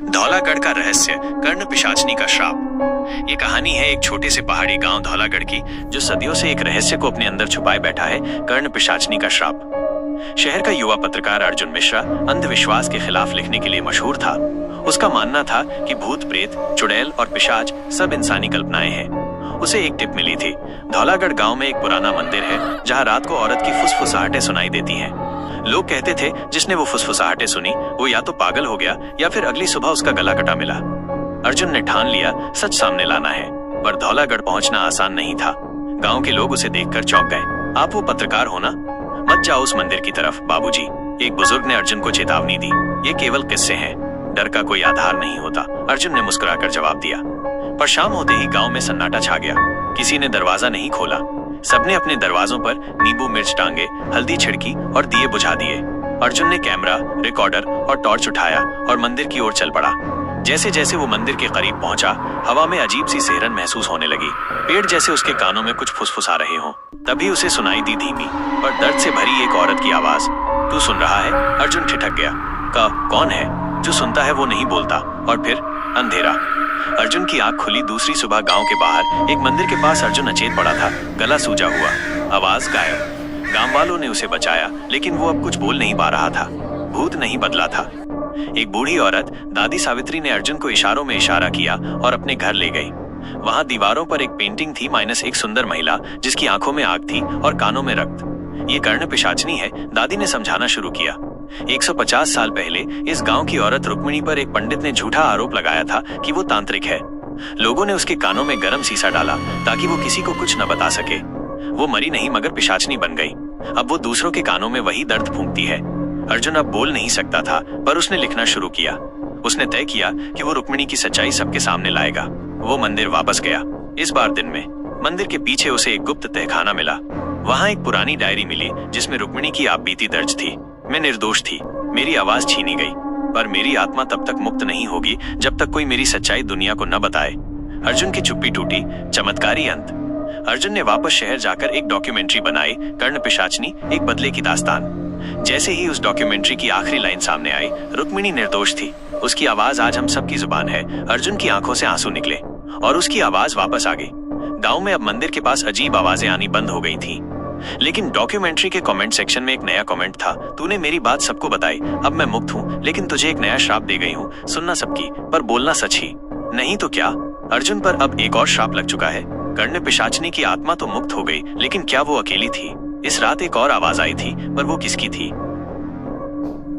धौलागढ़ का रहस्य, कर्ण पिशाचनी का श्राप। ये कहानी है एक छोटे से पहाड़ी गांव धौलागढ़ की, जो सदियों से एक रहस्य को अपने अंदर छुपाए बैठा है, कर्ण पिशाचनी का श्राप। शहर का युवा पत्रकार अर्जुन मिश्रा अंधविश्वास के खिलाफ लिखने के लिए मशहूर था। उसका मानना था कि भूत प्रेत, चुड़ैल और पिशाच सब इंसानी कल्पनाएं हैं। उसे एक टिप मिली थी। धौलागढ़ गांव में एक पुराना मंदिर है जहां रात को औरत की फुसफुसाहटें सुनाई देती हैं। लोग कहते थे जिसने वो फुसफुसाहटें सुनी वो या तो पागल हो गया या फिर अगली सुबह उसका गला कटा मिला। अर्जुन ने ठान लिया सच सामने लाना है, पर धौलागढ़ पहुंचना आसान नहीं था। गांव के लोग उसे देखकर चौंक गए। आप वो पत्रकार हो ना? मत जाओ उस मंदिर की तरफ बाबूजी, एक बुजुर्ग ने अर्जुन को चेतावनी दी। ये केवल किस्से हैं, डर का कोई आधार नहीं होता, अर्जुन ने मुस्कुराकर जवाब दिया। पर शाम होते ही गांव में सन्नाटा छा गया। किसी ने दरवाजा नहीं खोला। सबने अपने दरवाजों पर नींबू मिर्च टांगे, हल्दी छिड़की और दिए बुझा दिए। अर्जुन ने कैमरा, रिकॉर्डर और टॉर्च उठाया और मंदिर की ओर चल पड़ा। जैसे जैसे वो मंदिर के करीब पहुंचा, हवा में अजीब सी सिहरन महसूस होने लगी। पेड़ जैसे उसके कानों में कुछ फुसफुसा रहे हों। तभी उसे सुनाई दी धीमी पर दर्द से भरी एक औरत की आवाज। तू सुन रहा है? अर्जुन ठिठक गया। कौन है? जो सुनता है वो नहीं बोलता। और फिर अंधेरा। अर्जुन की आंख खुली। दूसरी सुबह गांव के बाहर एक मंदिर के पास अर्जुन अचेत पड़ा था, गला सूजा हुआ, आवाज गायब। गांव वालों ने उसे बचाया, लेकिन वो अब कुछ बोल नहीं पा रहा था। भूत नहीं बदला था। एक बूढ़ी औरत दादी सावित्री ने अर्जुन को इशारों में इशारा किया और अपने घर ले गई। वहां दीवारों पर एक पेंटिंग थी, माइनस एक सुंदर महिला जिसकी आंखों में आग थी और कानों में रक्त। ये कर्ण पिशाचनी है, दादी ने समझाना शुरू किया। 150 साल पहले इस गांव की औरत रुक्मिणी पर एक पंडित ने झूठा आरोप लगाया था कि वो तांत्रिक है। लोगों ने उसके कानों में गर्म सीसा डाला ताकि वो किसी को कुछ न बता सके। वो मरी नहीं मगर पिशाचनी बन गई। अब वो दूसरों के कानों में वही दर्द फूंकती है। अर्जुन अब बोल नहीं सकता था, पर उसने लिखना शुरू किया। उसने तय किया कि वो रुक्मिणी की सच्चाई सबके सामने लाएगा। वो मंदिर वापस गया। इस बार दिन में मंदिर के पीछे उसे एक गुप्त तहखाना मिला। वहां एक पुरानी डायरी मिली जिसमें रुक्मिणी की आपबीती दर्ज थी। मैं निर्दोष थी, मेरी आवाज छीनी गई, पर मेरी आत्मा तब तक मुक्त नहीं होगी जब तक कोई मेरी सच्चाई दुनिया को न बताए। अर्जुन की चुप्पी टूटी। चमत्कारी अंत। अर्जुन ने वापस शहर जाकर एक डॉक्यूमेंट्री बनाई, कर्ण पिशाचनी एक बदले की दास्तान। जैसे ही उस डॉक्यूमेंट्री की आखिरी लाइन सामने आई, रुक्मिणी निर्दोष थी। उसकी आवाज आज हम सबकी जुबान है। अर्जुन की आंखों से आंसू निकले और उसकी आवाज वापस आ गई। गांव में अब मंदिर के पास अजीब आवाजें आनी बंद हो गई थी। लेकिन डॉक्यूमेंट्री के कमेंट सेक्शन में एक नया कमेंट था। तूने मेरी बात सबको बताई, अब मैं मुक्त हूँ, लेकिन तुझे एक नया श्राप दे गई हूँ। सुनना सबकी, पर बोलना सच ही। नहीं तो क्या? अर्जुन पर अब एक और श्राप लग चुका है। कर्ण पिशाचनी की आत्मा तो मुक्त हो गई, लेकिन क्या वो अकेली थी? इस रात एक और आवाज आई थी, पर वो किसकी थी?